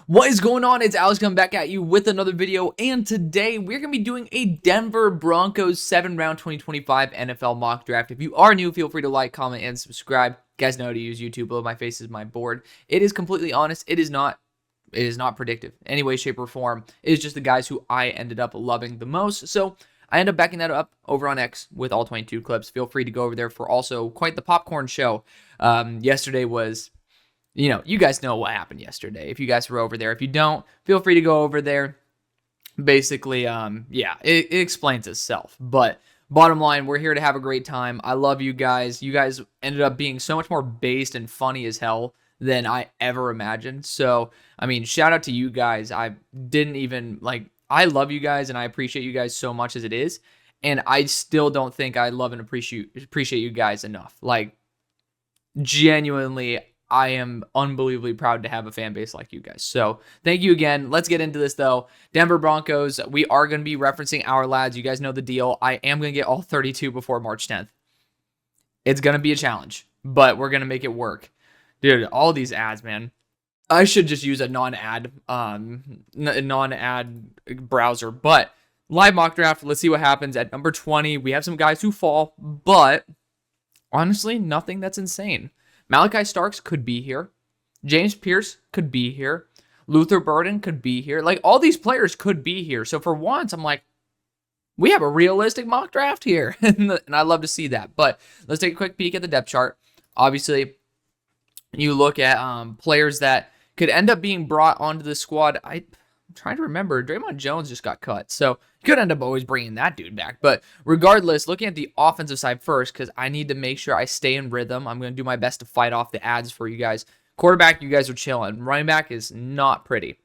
What is going on? It's Alex coming back at you with another video, and today we're going to be doing a Denver Broncos 7-round 2025 NFL mock draft. If you are new, feel free to like, comment, and subscribe. You guys know how to use YouTube. Below my face is my board. It is completely honest. It is not predictive in any way, shape, or form. It is just the guys who I ended up loving the most. So I end up backing that up over on X with all 22 clips. Feel free to go over there for also quite the popcorn show. Yesterday was... you guys know what happened yesterday. If you guys were over there. If you don't, feel free to go over there. Basically, it explains itself. But bottom line, we're here to have a great time. I love you guys. You guys ended up being so much more based and funny as hell than I ever imagined. So, I mean, shout out to you guys. I love you guys and I appreciate you guys so much as it is. And I still don't think I love and appreciate you guys enough. Like, genuinely, I am unbelievably proud to have a fan base like you guys. So thank you again. Let's get into this though. Denver Broncos, we are going to be referencing our lads. You guys know the deal. I am going to get all 32 before March 10th. It's going to be a challenge, but we're going to make it work. Dude, all these ads, man. I should just use a non-ad browser, but live mock draft. Let's see what happens at number 20. We have some guys who fall, but honestly, nothing that's insane. Malachi Starks could be here. James Pierce could be here. Luther Burden could be here. Like, all these players could be here. So for once, I'm like, we have a realistic mock draft here. And I love to see that. But let's take a quick peek at the depth chart. Obviously, you look at players that could end up being brought onto the squad. I'm trying to remember. Draymond Jones just got cut. So you could end up always bringing that dude back. But regardless, looking at the offensive side first, because I need to make sure I stay in rhythm. I'm going to do my best to fight off the ads for you guys. Quarterback, you guys are chilling. Running back is not pretty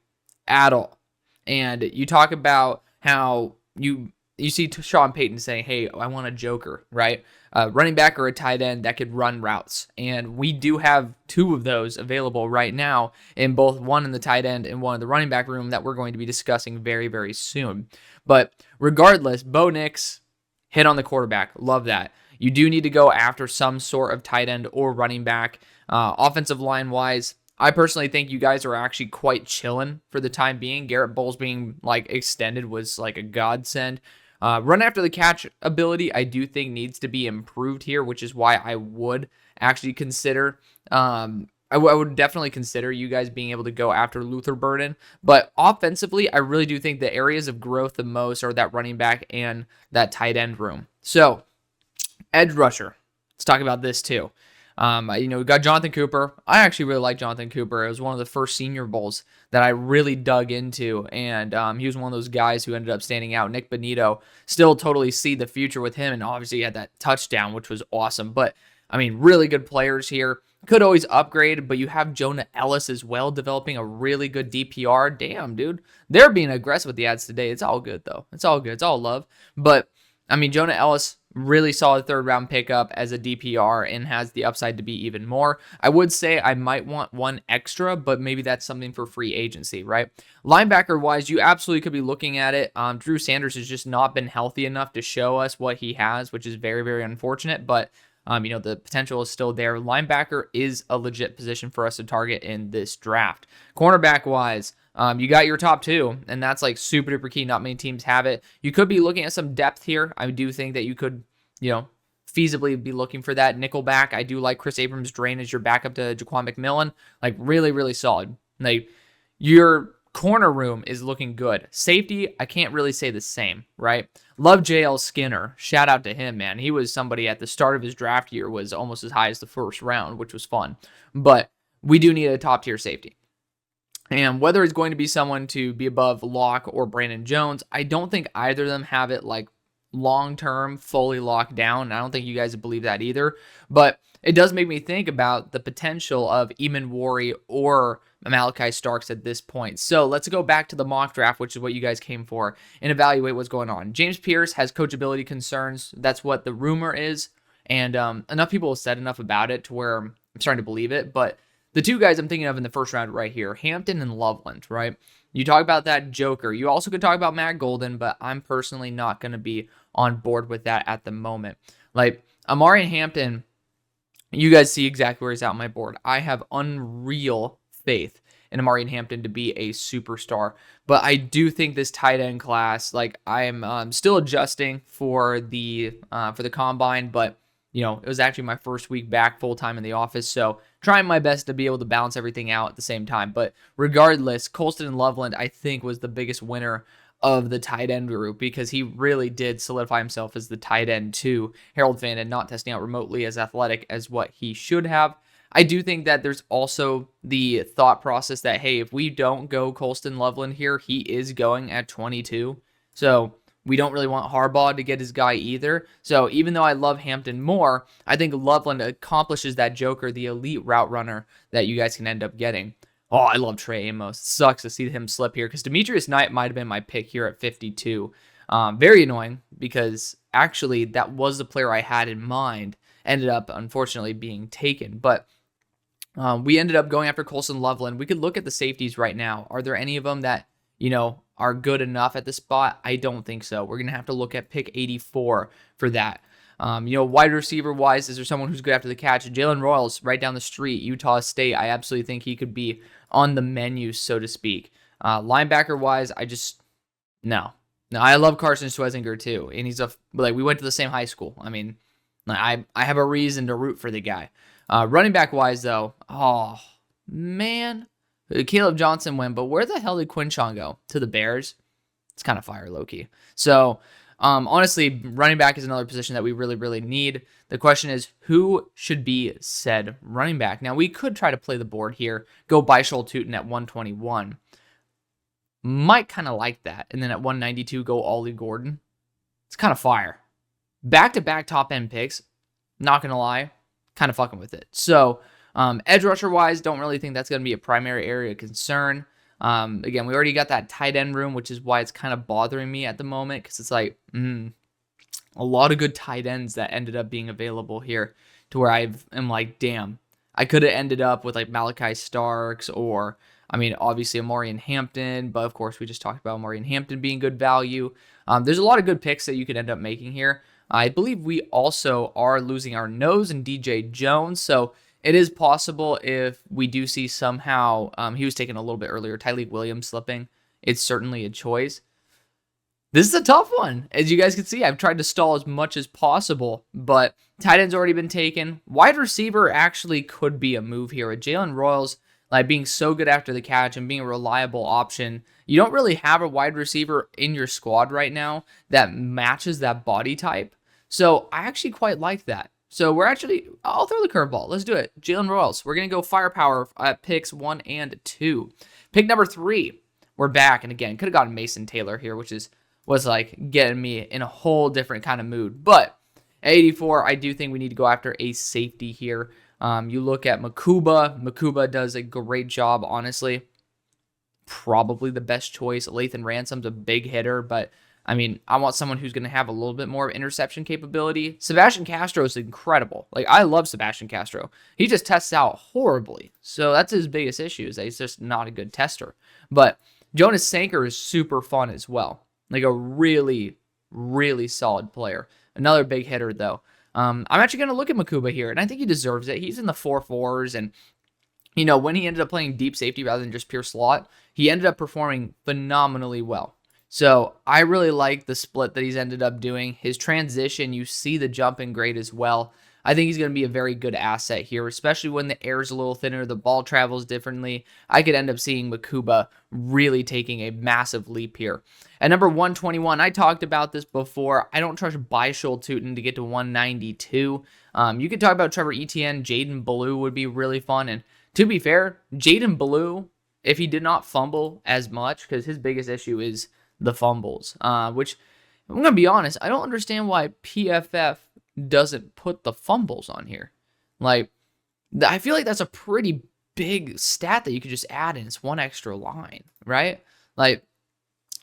at all. And you talk about how you see Sean Payton saying, hey, I want a joker, right? Running back or a tight end that could run routes. And we do have two of those available right now, in both one in the tight end and one in the running back room that we're going to be discussing very, very soon. But regardless, Bo Nix hit on the quarterback. Love that. You do need to go after some sort of tight end or running back. Offensive line wise, I personally think you guys are actually quite chilling for the time being. Garrett Bowles being extended was like a godsend. Run after the catch ability, I do think needs to be improved here, which is why I would actually consider, I would definitely consider you guys being able to go after Luther Burden. But offensively, I really do think the areas of growth the most are that running back and that tight end room. So, edge rusher. Let's talk about this too. We got Jonathan Cooper. I actually really like Jonathan Cooper. It was one of the first Senior Bowls that I really dug into, and he was one of those guys who ended up standing out. Nick Bonito, still totally see the future with him, and obviously he had that touchdown, which was awesome. But, I mean, really good players here. Could always upgrade, but you have Jonah Ellis as well, developing a really good DPR. Damn, dude. They're being aggressive with the ads today. It's all good, though. It's all good. It's all love. But, I mean, Jonah Ellis, really solid third-round pickup as a DPR and has the upside to be even more. I would say I might want one extra, but maybe that's something for free agency, right? Linebacker-wise, you absolutely could be looking at it. Shedeur Sanders has just not been healthy enough to show us what he has, which is very, very unfortunate, but the potential is still there. Linebacker is a legit position for us to target in this draft. Cornerback-wise, you got your top two, and that's like super duper key. Not many teams have it. You could be looking at some depth here. I do think that you could, feasibly be looking for that. Nickelback, I do like Chris Abrams-Drain as your backup to Jaquan McMillan. Like, really, really solid. Like, your corner room is looking good. Safety, I can't really say the same, right? Love JL Skinner. Shout out to him, man. He was somebody at the start of his draft year was almost as high as the first round, which was fun. But we do need a top-tier safety. And whether it's going to be someone to be above Locke or Brandon Jones, I don't think either of them have it long-term fully locked down. I don't think you guys believe that either. But it does make me think about the potential of Eamon Worry or Malachi Starks at this point. So let's go back to the mock draft, which is what you guys came for, and evaluate what's going on. James Pierce has coachability concerns. That's what the rumor is. And enough people have said enough about it to where I'm starting to believe it. But the two guys I'm thinking of in the first round right here, Hampton and Loveland, right? You talk about that joker. You also could talk about Matt Golden, but I'm personally not going to be on board with that at the moment. Like, Amari Hampton, you guys see exactly where he's at on my board. I have unreal faith and Amari Hampton to be a superstar. But I do think this tight end class, like I'm still adjusting for the combine, but it was actually my first week back full time in the office, so trying my best to be able to balance everything out at the same time. But regardless, Colston and Loveland, I think, was the biggest winner of the tight end group because he really did solidify himself as the tight end to Harold Finn and not testing out remotely as athletic as what he should have. I do think that there's also the thought process that, hey, if we don't go Colston Loveland here, he is going at 22. So we don't really want Harbaugh to get his guy either. So even though I love Hampton more, I think Loveland accomplishes that joker, the elite route runner that you guys can end up getting. Oh, I love Trey Amos. Sucks to see him slip here because Demetrius Knight might have been my pick here at 52. Very annoying because actually that was the player I had in mind. Ended up, unfortunately, being taken. But we ended up going after Colston Loveland. We could look at the safeties right now. Are there any of them that, are good enough at the spot? I don't think so. We're going to have to look at pick 84 for that. Wide receiver wise, is there someone who's good after the catch? Jalen Royals, right down the street, Utah State. I absolutely think he could be on the menu, so to speak. Linebacker wise, no. I love Carson Schwezinger too, and he's we went to the same high school. I mean, I have a reason to root for the guy. Running back wise though, oh man, Caleb Johnson went, but where the hell did Quinshon go? To the Bears? It's kind of fire low-key. So honestly, running back is another position that we really, really need. The question is, who should be said running back? Now, we could try to play the board here, go Byshul Tootin at 121. Might kind of like that. And then at 192, go Ollie Gordon. It's kind of fire. Back-to-back top-end picks, not going to lie, kind of fucking with it. So edge rusher-wise, don't really think that's going to be a primary area of concern. Again, we already got that tight end room, which is why it's kind of bothering me at the moment because it's like a lot of good tight ends that ended up being available here to where am like, damn, I could have ended up with like Malachi Starks or, obviously Amari Hampton, but of course we just talked about Amari Hampton being good value. There's a lot of good picks that you could end up making here. I believe we also are losing our nose in DJ Jones, so it is possible if we do see somehow, he was taken a little bit earlier, Tyleik Williams slipping. It's certainly a choice. This is a tough one. As you guys can see, I've tried to stall as much as possible, but tight end's already been taken. Wide receiver actually could be a move here. With Jalen Royals being so good after the catch and being a reliable option, you don't really have a wide receiver in your squad right now that matches that body type. So I actually quite like that. So I'll throw the curveball. Let's do it. Jalen Royals. We're going to go firepower at picks 1 and 2. Pick number 3. We're back. And again, could have gotten Mason Taylor here, which was getting me in a whole different kind of mood. But at 84, I do think we need to go after a safety here. You look at Makuba. Makuba does a great job, honestly. Probably the best choice. Lathan Ransom's a big hitter, but I want someone who's going to have a little bit more interception capability. Sebastian Castro is incredible. I love Sebastian Castro. He just tests out horribly. So that's his biggest issue, is that he's just not a good tester. But Jonas Sanker is super fun as well. A really, really solid player. Another big hitter, though. I'm actually going to look at Makuba here, and I think he deserves it. He's in the 4.4s, and when he ended up playing deep safety rather than just pure slot, he ended up performing phenomenally well. So I really like the split that he's ended up doing. His transition, you see the jumping grade as well. I think he's going to be a very good asset here, especially when the air is a little thinner, the ball travels differently. I could end up seeing Makuba really taking a massive leap here. At number 121, I talked about this before. I don't trust Byshul Tootin to get to 192. You could talk about Trevor Etienne. Jaden Blue would be really fun. And to be fair, Jaden Blue, if he did not fumble as much, because his biggest issue is the fumbles, which I'm going to be honest, I don't understand why PFF doesn't put the fumbles on here. I feel like that's a pretty big stat that you could just add in. It's one extra line, right? Like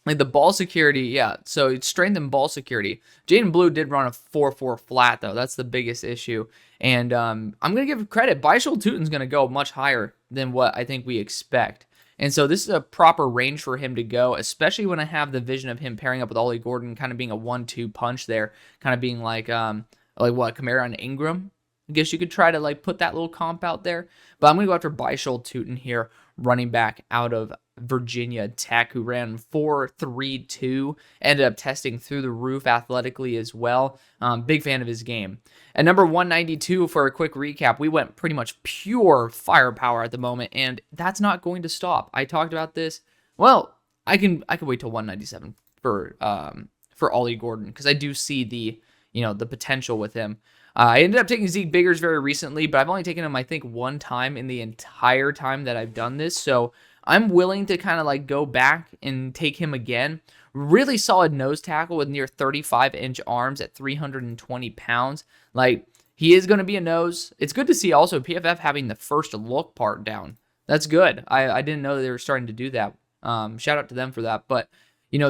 the ball security, yeah. So it's strengthened ball security. Jaden Blue did run a 4.4 flat, though. That's the biggest issue. And I'm going to give credit. Byshul Tootin's going to go much higher than what I think we expect. And so this is a proper range for him to go, especially when I have the vision of him pairing up with Ollie Gordon, kind of being a 1-2 punch there, kind of being like Kamara and Ingram. I guess you could try to put that little comp out there. But I'm going to go after Byshul Tootin here. running back out of Virginia Tech, who ran 4.32, ended up testing through the roof athletically as well. Big fan of his game. At number 192, for a quick recap, we went pretty much pure firepower at the moment, and that's not going to stop. I talked about this. Well, I can wait till 197 for Ollie Gordon, because I do see the potential with him. I ended up taking Zeke Biggers very recently, but I've only taken him, I think, one time in the entire time that I've done this. So I'm willing to kind of like go back and take him again. Really solid nose tackle with near 35-inch arms at 320 pounds. Like, he is going to be a nose. It's good to see also PFF having the first look part down. That's good. I didn't know they were starting to do that. Shout out to them for that. But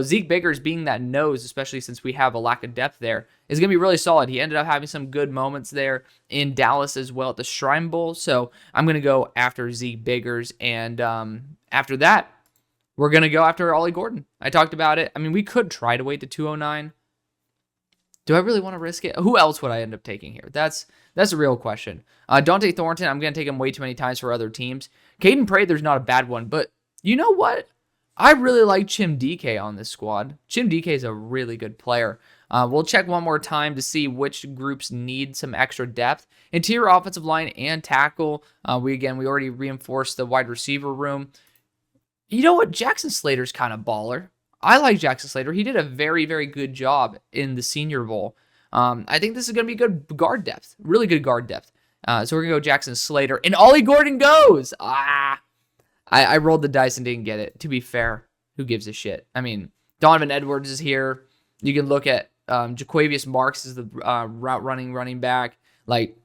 Zeke Biggers being that nose, especially since we have a lack of depth there, is going to be really solid. He ended up having some good moments there in Dallas as well at the Shrine Bowl. So I'm going to go after Zeke Biggers. And after that, we're going to go after Ollie Gordon. I talked about it. I mean, we could try to wait to 209. Do I really want to risk it? Who else would I end up taking here? That's a real question. Dante Thornton, I'm going to take him way too many times for other teams. Caden Prather's not a bad one, but you know what? I really like Chim DK on this squad. Chim DK is a really good player. We'll check one more time to see which groups need some extra depth. Interior offensive line and tackle. We already reinforced the wide receiver room. You know what? Jackson Slater's kind of baller. I like Jackson Slater. He did a very, very good job in the Senior Bowl. I think this is going to be good guard depth. Really good guard depth. So we're going to go Jackson Slater. And Ollie Gordon goes! I rolled the dice and didn't get it. To be fair, who gives a shit? I mean, Donovan Edwards is here. You can look at Jaquavius Marks is the route running back. Like,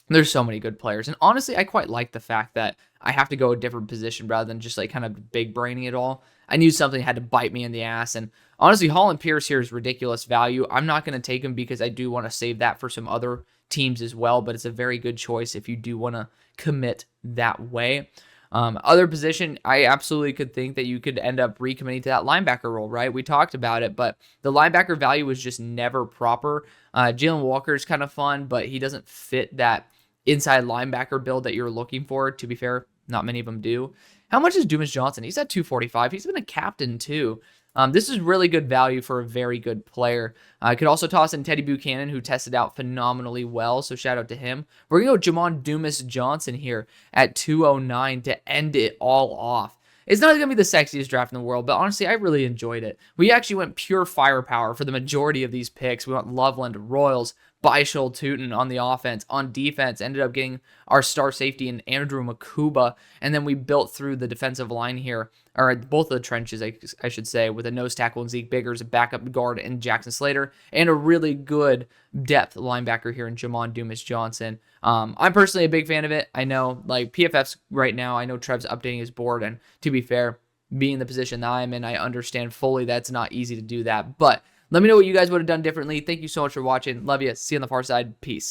there's so many good players. And honestly, I quite like the fact that I have to go a different position rather than just like kind of big braining it all. I knew something had to bite me in the ass. And honestly, Holland Pierce here is ridiculous value. I'm not going to take him because I do want to save that for some other teams as well. But it's a very good choice if you do want to commit that way. Other position, I absolutely could think that you could end up recommitting to that linebacker role, right? We talked about it, but the linebacker value was just never proper. Jalen Walker is kind of fun, but he doesn't fit that inside linebacker build that you're looking for. To be fair, not many of them do. How much is Dumas Johnson? He's at 245. He's been a captain too. This is really good value for a very good player. I could also toss in Teddy Buchanan, who tested out phenomenally well, so shout out to him. We're going to go Jamon Dumas Johnson here at 209 to end it all off. It's not going to be the sexiest draft in the world, but honestly, I really enjoyed it. We actually went pure firepower for the majority of these picks. We went Loveland, Royals, Beischel, Tootin on the offense. On defense, ended up getting our star safety in Andrew Makuba, and then we built through the defensive line here, or both of the trenches, I should say, with a nose tackle and Zeke Biggers, a backup guard in Jackson Slater, and a really good depth linebacker here in Jamon Dumas Johnson. I'm personally a big fan of it. I know, like, PFF's right now, I know Trev's updating his board, and to be fair, being in the position that I'm in, I understand fully that's not easy to do that, but let me know what you guys would have done differently. Thank you so much for watching. Love you. See you on the far side. Peace.